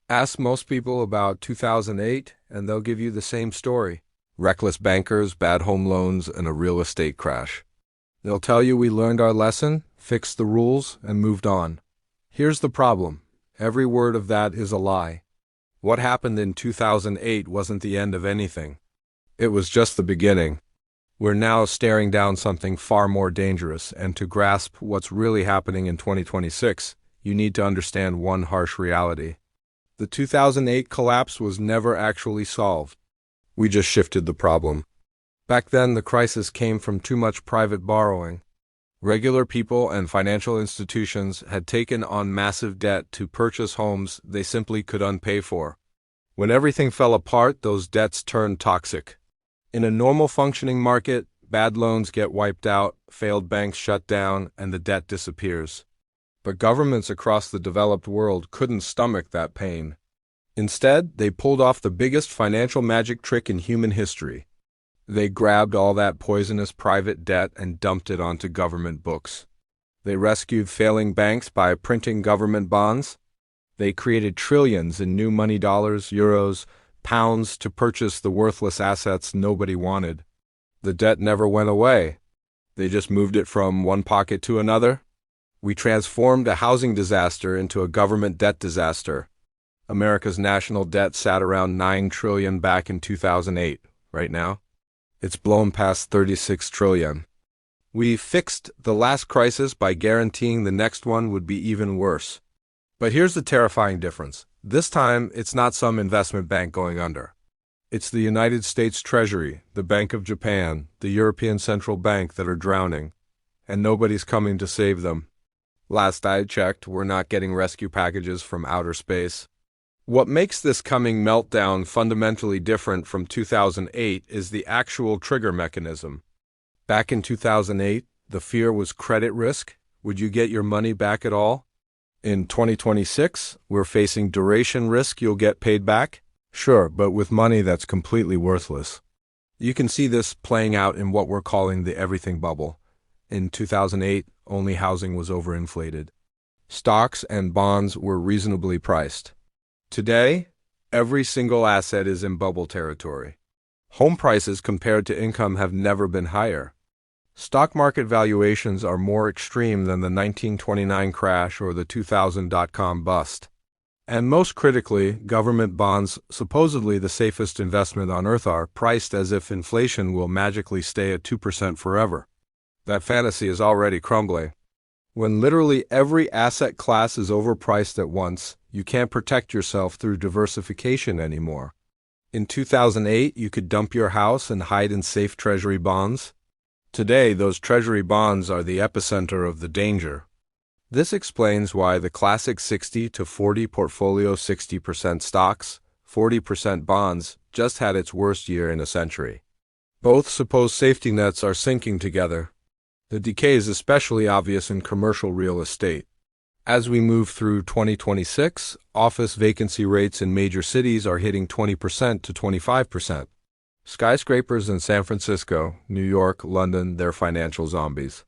Ask most people about 2008, and they'll give you the same story. Reckless bankers, bad home loans, and a real estate crash. They'll tell you we learned our lesson, fixed the rules, and moved on. Here's the problem. Every word of that is a lie. What happened in 2008 wasn't the end of anything. It was just the beginning. We're now staring down something far more dangerous, and to grasp what's really happening in 2026, you need to understand one harsh reality. The 2008 collapse was never actually solved. We just shifted the problem. Back then, the crisis came from too much private borrowing. Regular people and financial institutions had taken on massive debt to purchase homes they simply couldn't pay for. When everything fell apart, those debts turned toxic. In a normal functioning market, bad loans get wiped out, failed banks shut down, and the debt disappears. But governments across the developed world couldn't stomach that pain. Instead, they pulled off the biggest financial magic trick in human history. They grabbed all that poisonous private debt and dumped it onto government books. They rescued failing banks by printing government bonds. They created trillions in new money, dollars, euros, pounds, to purchase the worthless assets nobody wanted. The debt never went away. They just moved it from one pocket to another. We transformed a housing disaster into a government debt disaster. America's national debt sat around $9 trillion back in 2008. Right now, it's blown past $36 trillion. We fixed the last crisis by guaranteeing the next one would be even worse. But here's the terrifying difference. This time, it's not some investment bank going under. It's the United States Treasury, the Bank of Japan, the European Central Bank that are drowning, and nobody's coming to save them. Last I checked, we're not getting rescue packages from outer space. What makes this coming meltdown fundamentally different from 2008 is the actual trigger mechanism. Back in 2008, the fear was credit risk. Would you get your money back at all? In 2026, we're facing duration risk. You'll get paid back? Sure, but with money that's completely worthless. You can see this playing out in what we're calling the everything bubble. In 2008, only housing was overinflated. Stocks and bonds were reasonably priced. Today, every single asset is in bubble territory. Home prices compared to income have never been higher. Stock market valuations are more extreme than the 1929 crash or the 2000 dot-com bust. And most critically, government bonds, supposedly the safest investment on earth, are priced as if inflation will magically stay at 2% forever. That fantasy is already crumbling. When literally every asset class is overpriced at once, you can't protect yourself through diversification anymore. In 2008, you could dump your house and hide in safe treasury bonds. Today, those treasury bonds are the epicenter of the danger. This explains why the classic 60-40 portfolio, 60% stocks, 40% bonds, just had its worst year in a century. Both supposed safety nets are sinking together. The decay is especially obvious in commercial real estate. As we move through 2026, office vacancy rates in major cities are hitting 20% to 25%. Skyscrapers in San Francisco, New York, London, they're financial zombies.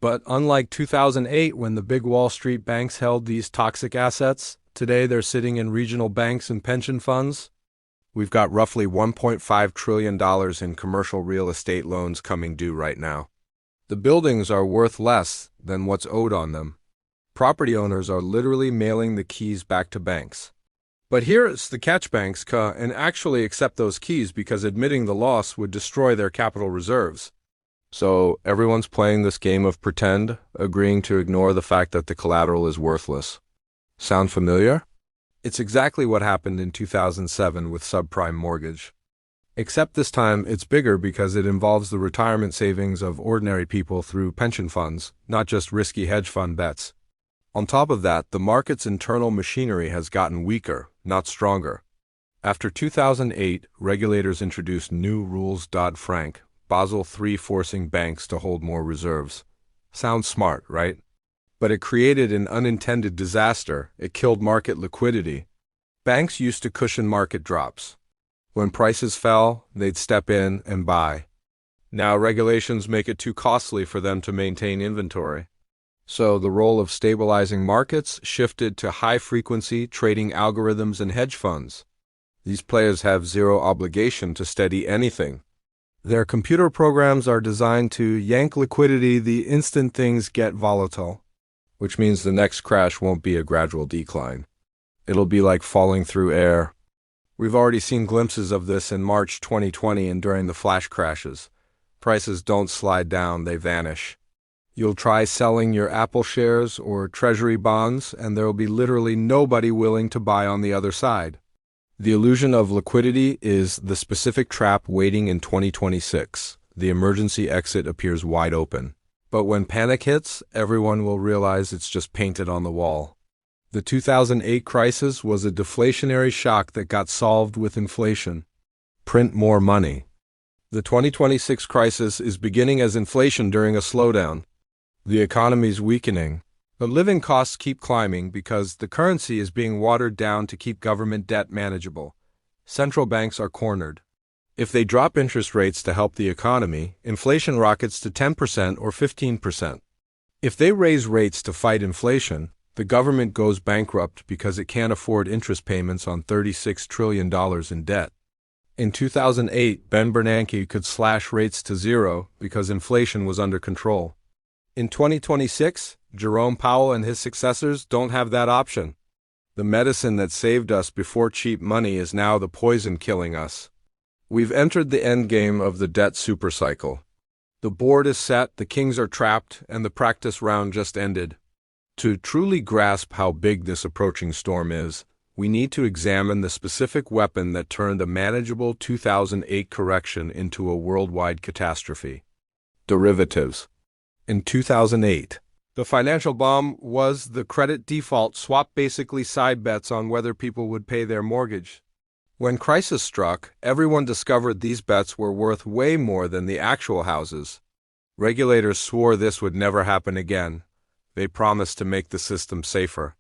But unlike 2008, when the big Wall Street banks held these toxic assets, today they're sitting in regional banks and pension funds. We've got roughly $1.5 trillion in commercial real estate loans coming due right now. The buildings are worth less than what's owed on them. Property owners are literally mailing the keys back to banks. But here's the catch: banks and actually accept those keys because admitting the loss would destroy their capital reserves. So everyone's playing this game of pretend, agreeing to ignore the fact that the collateral is worthless. Sound familiar? It's exactly what happened in 2007 with subprime mortgage. Except this time it's bigger because it involves the retirement savings of ordinary people through pension funds, not just risky hedge fund bets. On top of that, the market's internal machinery has gotten weaker, not stronger. After 2008, regulators introduced new rules, Dodd-Frank, Basel III, forcing banks to hold more reserves. Sounds smart, right? But it created an unintended disaster. It killed market liquidity. Banks used to cushion market drops. When prices fell, they'd step in and buy. Now regulations make it too costly for them to maintain inventory. So the role of stabilizing markets shifted to high-frequency trading algorithms and hedge funds. These players have zero obligation to steady anything. Their computer programs are designed to yank liquidity the instant things get volatile, which means the next crash won't be a gradual decline. It'll be like falling through air. We've already seen glimpses of this in March 2020 and during the flash crashes. Prices don't slide down, they vanish. You'll try selling your Apple shares or Treasury bonds, and there will be literally nobody willing to buy on the other side. The illusion of liquidity is the specific trap waiting in 2026. The emergency exit appears wide open. But when panic hits, everyone will realize it's just painted on the wall. The 2008 crisis was a deflationary shock that got solved with inflation. Print more money. The 2026 crisis is beginning as inflation during a slowdown. The economy's weakening, but living costs keep climbing because the currency is being watered down to keep government debt manageable. Central banks are cornered. If they drop interest rates to help the economy, inflation rockets to 10% or 15%. If they raise rates to fight inflation, the government goes bankrupt because it can't afford interest payments on $36 trillion in debt. In 2008, Ben Bernanke could slash rates to zero because inflation was under control. In 2026, Jerome Powell and his successors don't have that option. The medicine that saved us before cheap money is now the poison killing us. We've entered the endgame of the debt supercycle. The board is set, the kings are trapped, and the practice round just ended. To truly grasp how big this approaching storm is, we need to examine the specific weapon that turned a manageable 2008 correction into a worldwide catastrophe. Derivatives. In 2008, the financial bomb was the credit default swap, basically side bets on whether people would pay their mortgage. When crisis struck, everyone discovered these bets were worth way more than the actual houses. Regulators swore this would never happen again. They promised to make the system safer.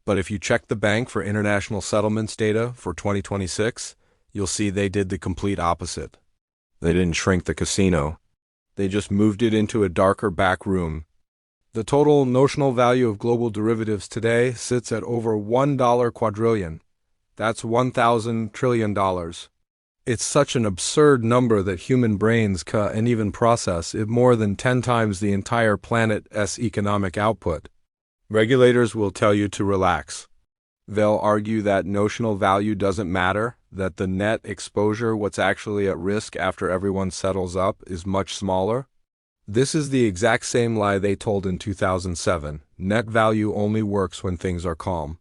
But if you check the bank for international settlements data for 2026, you'll see they did the complete opposite. They didn't shrink the casino. They just moved it into a darker back room. The total notional value of global derivatives today sits at over $1 quadrillion. That's $1,000 trillion. It's such an absurd number that human brains can't even process it, more than 10 times the entire planet's economic output. Regulators will tell you to relax. They'll argue that notional value doesn't matter, that the net exposure, what's actually at risk after everyone settles up, is much smaller. This is the exact same lie they told in 2007. Net value only works when things are calm.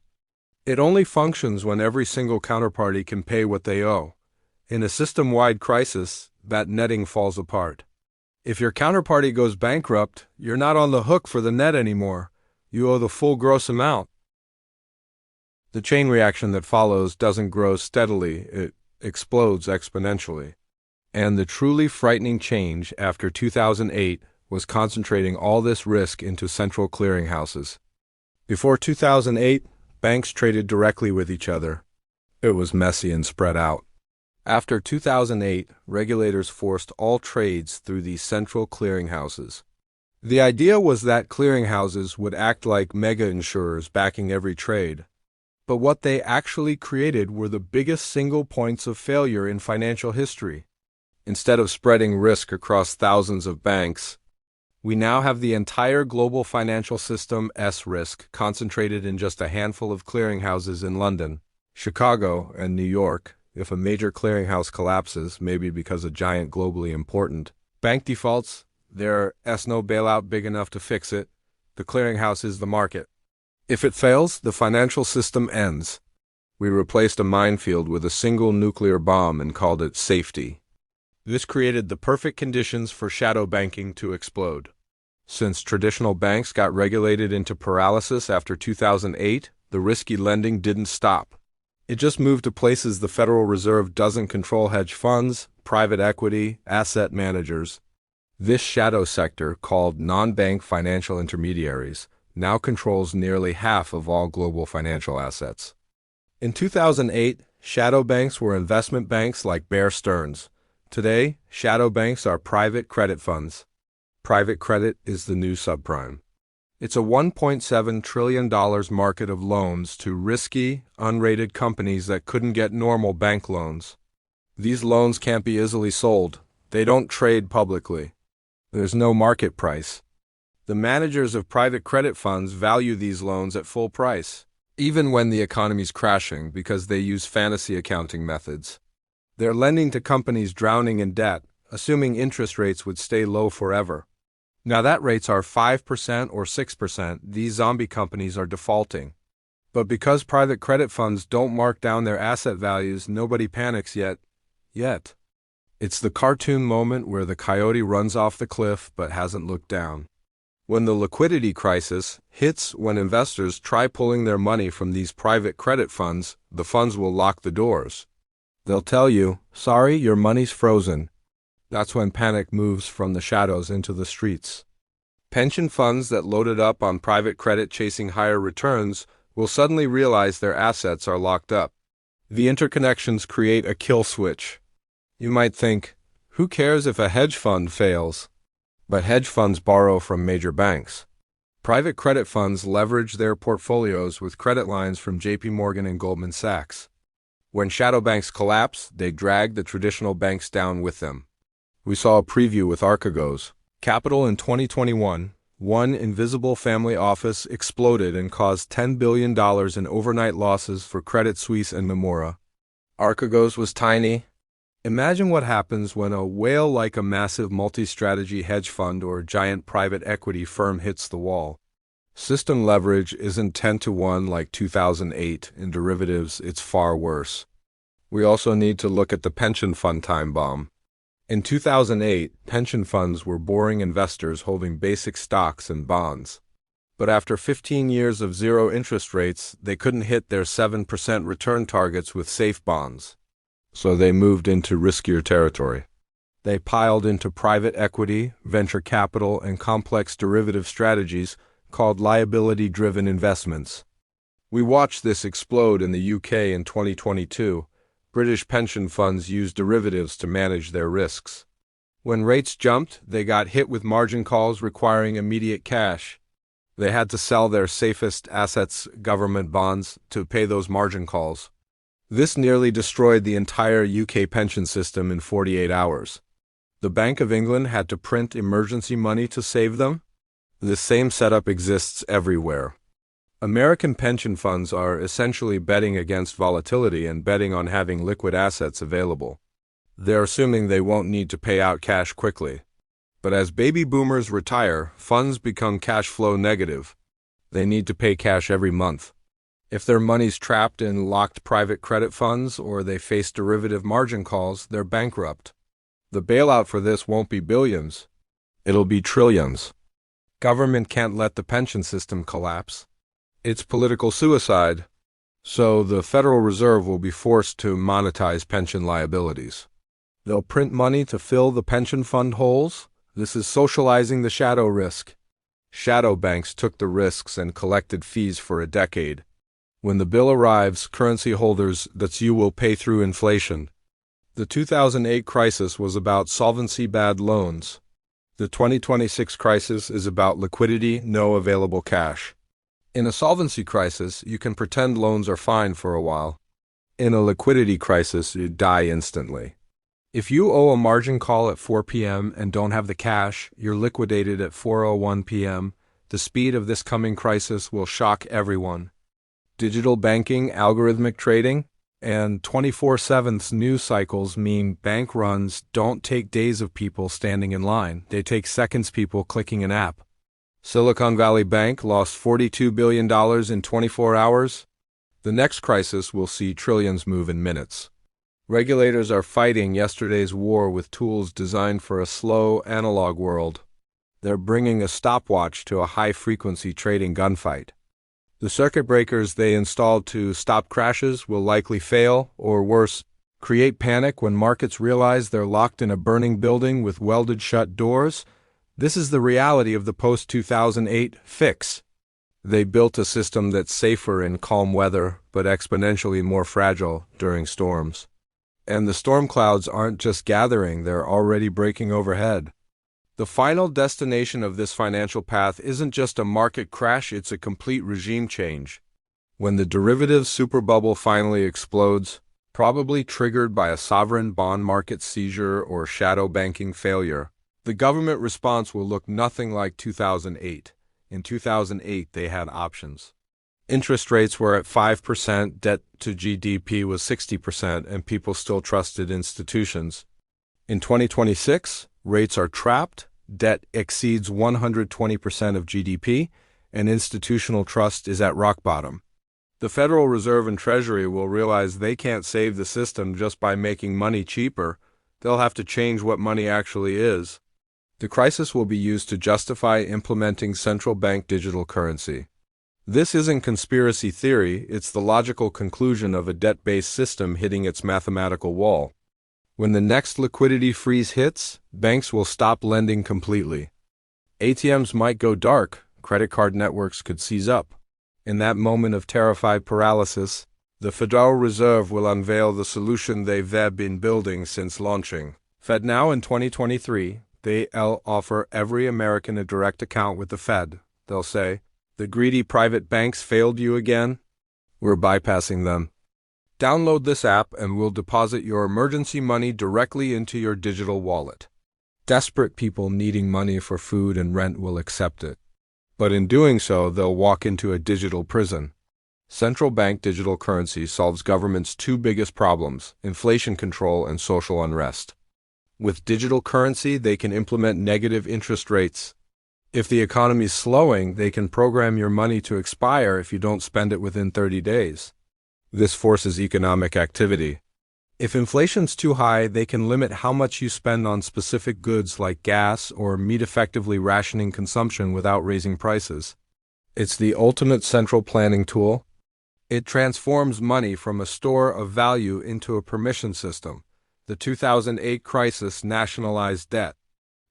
It only functions when every single counterparty can pay what they owe. In a system-wide crisis, that netting falls apart. If your counterparty goes bankrupt, you're not on the hook for the net anymore. You owe the full gross amount. The chain reaction that follows doesn't grow steadily, it explodes exponentially. And the truly frightening change after 2008 was concentrating all this risk into central clearinghouses. Before 2008, banks traded directly with each other. It was messy and spread out. After 2008, regulators forced all trades through these central clearinghouses. The idea was that clearinghouses would act like mega insurers backing every trade. But what they actually created were the biggest single points of failure in financial history. Instead of spreading risk across thousands of banks, we now have the entire global financial system's risk concentrated in just a handful of clearinghouses in London, Chicago, and New York. If a major clearinghouse collapses, maybe because a giant globally important bank defaults, there's no bailout big enough to fix it. The clearinghouse is the market. If it fails, the financial system ends. We replaced a minefield with a single nuclear bomb and called it safety. This created the perfect conditions for shadow banking to explode. Since traditional banks got regulated into paralysis after 2008, the risky lending didn't stop. It just moved to places the Federal Reserve doesn't control: hedge funds, private equity, asset managers. This shadow sector, called non-bank financial intermediaries, now controls nearly half of all global financial assets. In 2008, shadow banks were investment banks like Bear Stearns. Today, shadow banks are private credit funds. Private credit is the new subprime. It's a $1.7 trillion market of loans to risky, unrated companies that couldn't get normal bank loans. These loans can't be easily sold. They don't trade publicly. There's no market price. The managers of private credit funds value these loans at full price, even when the economy's crashing, because they use fantasy accounting methods. They're lending to companies drowning in debt, assuming interest rates would stay low forever. Now that rates are 5% or 6%, these zombie companies are defaulting. But because private credit funds don't mark down their asset values, nobody panics yet. It's the cartoon moment where the coyote runs off the cliff but hasn't looked down. When the liquidity crisis hits, when investors try pulling their money from these private credit funds, the funds will lock the doors. They'll tell you, sorry, your money's frozen. That's when panic moves from the shadows into the streets. Pension funds that loaded up on private credit chasing higher returns will suddenly realize their assets are locked up. The interconnections create a kill switch. You might think, who cares if a hedge fund fails? But hedge funds borrow from major banks. Private credit funds leverage their portfolios with credit lines from JP Morgan and Goldman Sachs. When shadow banks collapse, they drag the traditional banks down with them. We saw a preview with Archegos Capital in 2021. One invisible family office exploded and caused $10 billion in overnight losses for Credit Suisse and Nomura. Archegos was tiny. Imagine what happens when a whale like a massive multi-strategy hedge fund or giant private equity firm hits the wall. System leverage isn't 10-to-1 like 2008 in derivatives, it's far worse. We also need to look at the pension fund time bomb. In 2008, pension funds were boring investors holding basic stocks and bonds. But after 15 years of zero interest rates, they couldn't hit their 7% return targets with safe bonds. So they moved into riskier territory. They piled into private equity, venture capital, and complex derivative strategies called liability-driven investments. We watched this explode in the UK in 2022. British pension funds used derivatives to manage their risks. When rates jumped, they got hit with margin calls requiring immediate cash. They had to sell their safest assets, government bonds, to pay those margin calls. This nearly destroyed the entire UK pension system in 48 hours. The Bank of England had to print emergency money to save them. The same setup exists everywhere. American pension funds are essentially betting against volatility and betting on having liquid assets available. They're assuming they won't need to pay out cash quickly. But as baby boomers retire, funds become cash flow negative. They need to pay cash every month. If their money's trapped in locked private credit funds or they face derivative margin calls, they're bankrupt. The bailout for this won't be billions. It'll be trillions. Government can't let the pension system collapse. It's political suicide. So the Federal Reserve will be forced to monetize pension liabilities. They'll print money to fill the pension fund holes. This is socializing the shadow risk. Shadow banks took the risks and collected fees for a decade. When the bill arrives, currency holders, that's you, will pay through inflation. The 2008 crisis was about solvency bad loans. The 2026 crisis is about liquidity, no available cash. In a solvency crisis, you can pretend loans are fine for a while. In a liquidity crisis, you die instantly. If you owe a margin call at 4 p.m. and don't have the cash, you're liquidated at 4:01 p.m. The speed of this coming crisis will shock everyone. Digital banking, algorithmic trading, and 24/7 news cycles mean bank runs don't take days of people standing in line. They take seconds, people clicking an app. Silicon Valley Bank lost $42 billion in 24 hours. The next crisis will see trillions move in minutes. Regulators are fighting yesterday's war with tools designed for a slow, analog world. They're bringing a stopwatch to a high-frequency trading gunfight. The circuit breakers they installed to stop crashes will likely fail, or worse, create panic when markets realize they're locked in a burning building with welded shut doors. This is the reality of the post-2008 fix. They built a system that's safer in calm weather, but exponentially more fragile during storms. And the storm clouds aren't just gathering, they're already breaking overhead. The final destination of this financial path isn't just a market crash, it's a complete regime change. When the derivatives superbubble finally explodes, probably triggered by a sovereign bond market seizure or shadow banking failure, the government response will look nothing like 2008. In 2008, they had options. Interest rates were at 5%, debt to GDP was 60%, and people still trusted institutions. In 2026, rates are trapped, debt exceeds 120% of GDP, and institutional trust is at rock bottom. The Federal Reserve and Treasury will realize they can't save the system just by making money cheaper. They'll have to change what money actually is. The crisis will be used to justify implementing central bank digital currency. This isn't conspiracy theory, it's the logical conclusion of a debt-based system hitting its mathematical wall. When the next liquidity freeze hits, banks will stop lending completely. ATMs might go dark, credit card networks could seize up. In that moment of terrified paralysis, the Federal Reserve will unveil the solution they've been building since launching. FedNow in 2023, they'll offer every American a direct account with the Fed. They'll say, "The greedy private banks failed you again? We're bypassing them. Download this app and we'll deposit your emergency money directly into your digital wallet." Desperate people needing money for food and rent will accept it. But in doing so, they'll walk into a digital prison. Central bank digital currency solves government's two biggest problems: inflation control and social unrest. With digital currency, they can implement negative interest rates. If the economy's slowing, they can program your money to expire if you don't spend it within 30 days. This forces economic activity. If inflation's too high, they can limit how much you spend on specific goods like gas or meat, effectively rationing consumption without raising prices. It's the ultimate central planning tool. It transforms money from a store of value into a permission system. The 2008 crisis nationalized debt.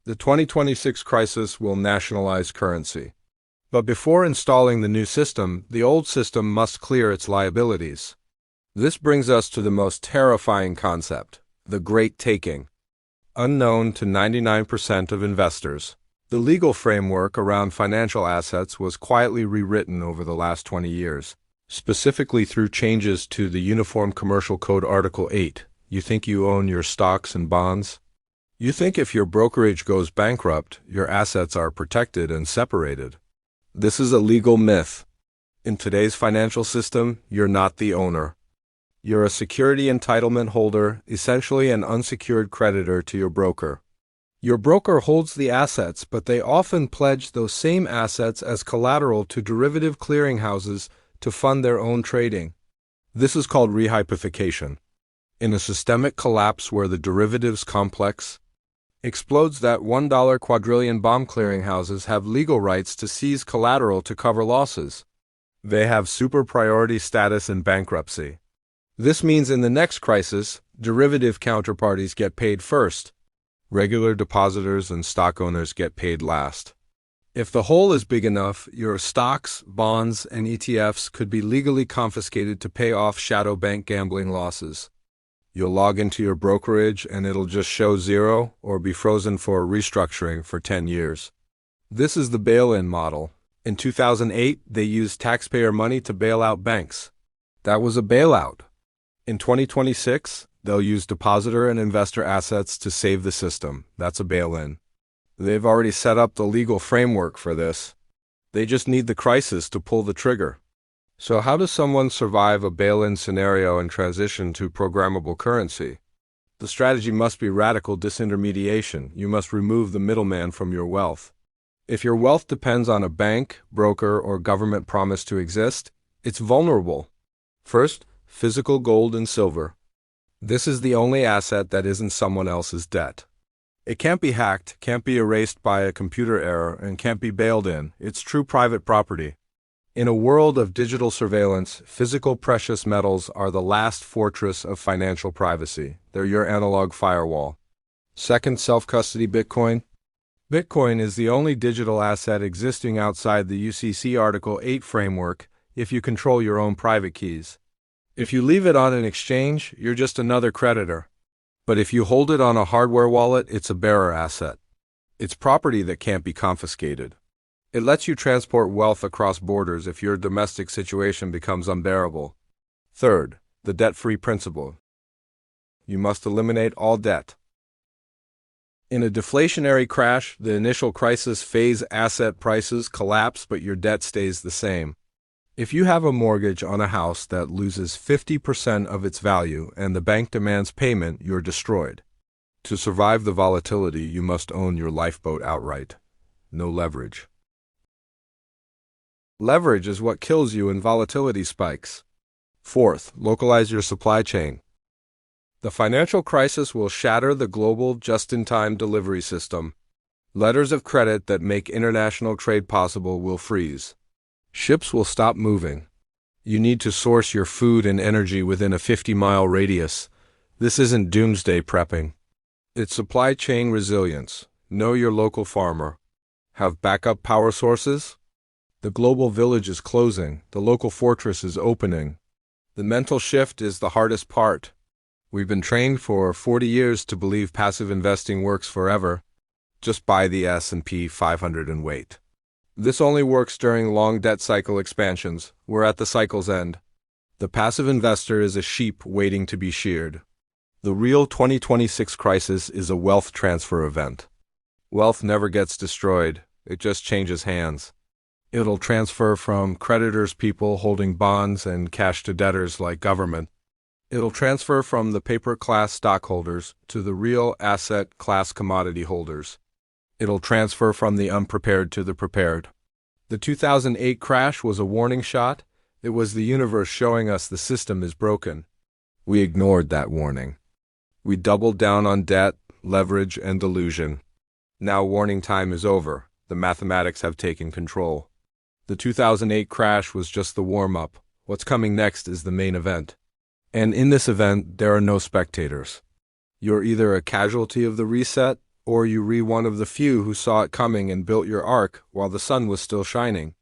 The 2026 crisis will nationalize currency. But before installing the new system, the old system must clear its liabilities. This brings us to the most terrifying concept, the Great Taking. Unknown to 99% of investors, the legal framework around financial assets was quietly rewritten over the last 20 years, specifically through changes to the Uniform Commercial Code Article 8. You think you own your stocks and bonds? You think if your brokerage goes bankrupt, your assets are protected and separated. This is a legal myth. In today's financial system, you're not the owner. You're a security entitlement holder, essentially an unsecured creditor to your broker. Your broker holds the assets, but they often pledge those same assets as collateral to derivative clearinghouses to fund their own trading. This is called rehypothecation. In a systemic collapse where the derivatives complex explodes, that $1 quadrillion bomb clearinghouses have legal rights to seize collateral to cover losses. They have super priority status in bankruptcy. This means in the next crisis, derivative counterparties get paid first. Regular depositors and stock owners get paid last. If the hole is big enough, your stocks, bonds, and ETFs could be legally confiscated to pay off shadow bank gambling losses. You'll log into your brokerage and it'll just show zero or be frozen for restructuring for 10 years. This is the bail-in model. In 2008, they used taxpayer money to bail out banks. That was a bailout. In 2026, they'll use depositor and investor assets to save the system. That's a bail-in. They've already set up the legal framework for this. They just need the crisis to pull the trigger. So how does someone survive a bail-in scenario and transition to programmable currency? The strategy must be radical disintermediation. You must remove the middleman from your wealth. If your wealth depends on a bank, broker, or government promise to exist, it's vulnerable. First, physical gold and silver. This is the only asset that isn't someone else's debt. It can't be hacked, can't be erased by a computer error, and can't be bailed in. It's true private property. In a world of digital surveillance, physical precious metals are the last fortress of financial privacy. They're your analog firewall. Second, self-custody Bitcoin. Bitcoin is the only digital asset existing outside the UCC Article 8 framework if you control your own private keys. If you leave it on an exchange, you're just another creditor. But if you hold it on a hardware wallet, it's a bearer asset. It's property that can't be confiscated. It lets you transport wealth across borders if your domestic situation becomes unbearable. Third, the debt-free principle. You must eliminate all debt. In a deflationary crash, the initial crisis phase asset prices collapse, but your debt stays the same. If you have a mortgage on a house that loses 50% of its value and the bank demands payment, you're destroyed. To survive the volatility, you must own your lifeboat outright. No leverage. Leverage is what kills you when volatility spikes. Fourth, localize your supply chain. The financial crisis will shatter the global just-in-time delivery system. Letters of credit that make international trade possible will freeze. Ships will stop moving. You need to source your food and energy within a 50-mile radius. This isn't doomsday prepping. It's supply chain resilience. Know your local farmer. Have backup power sources? The global village is closing. The local fortress is opening. The mental shift is the hardest part. We've been trained for 40 years to believe passive investing works forever. Just buy the S&P 500 and wait. This only works during long debt cycle expansions. We're at the cycle's end. The passive investor is a sheep waiting to be sheared. The real 2026 crisis is a wealth transfer event. Wealth never gets destroyed. It just changes hands. It'll transfer from creditors, people holding bonds and cash to debtors like government. It'll transfer from the paper class stockholders to the real asset class commodity holders. It'll transfer from the unprepared to the prepared. The 2008 crash was a warning shot. It was the universe showing us the system is broken. We ignored that warning. We doubled down on debt, leverage, and delusion. Now warning time is over. The mathematics have taken control. The 2008 crash was just the warm-up. What's coming next is the main event. And in this event, there are no spectators. You're either a casualty of the reset, or you re one of the few who saw it coming and built your ark while the sun was still shining.